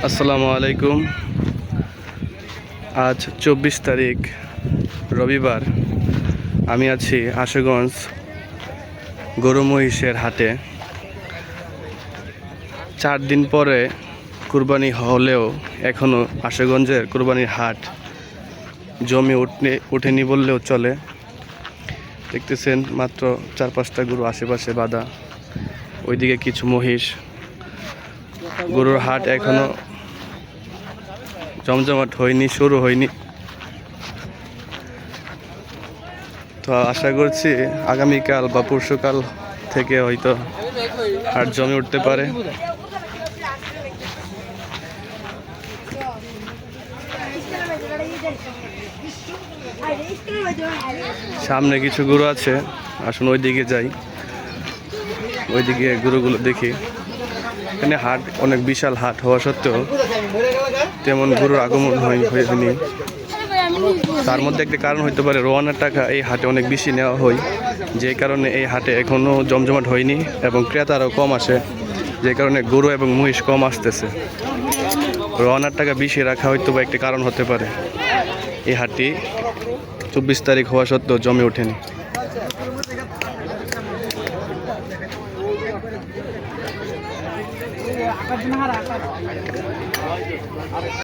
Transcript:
আসসালামু আলাইকুম। আজ 24 তারিখ রবিবার। আমি আছি আশুগঞ্জ গরু মহিষের হাটে। 4 দিন পরে কুরবানি হলেও এখনও আশুগঞ্জের কুরবানির হাট জমে ওঠেনি বললেও চলে। দেখতেছেন মাত্র 4-5টা গরু আশেপাশে বাঁধা, ওইদিকে কিছু মহিষ। গরুর হাট এখনো জমজমাট হয়নি, শুরু হয়নি। তো আশা করছি আগামীকাল বা পরশুকাল থেকে হয়তো হাট জমে উঠতে পারে। সামনে কিছু গরু আছে, আসুন ওইদিকে যাই, ওইদিকে গরুগুলো দেখি। এখানে হাট অনেক বিশাল হাট হওয়া সত্ত্বেও তেমন গরুর আগমন হয়নি। তার মধ্যে একটা কারণ হইতে পারে রোয়ানার টাকা এই হাটে অনেক বেশি নেওয়া হয়, যে কারণে এই হাটে এখনও জমজমাট হয়নি এবং ক্রেতারাও কম আসে, যে কারণে গরু এবং মহিষ কম আসতেছে। রোয়ানার টাকা বেশি রাখা হয়তো বা একটা কারণ হতে পারে। এই হাটটি 24 তারিখ হওয়া সত্ত্বেও জমে ওঠেনি।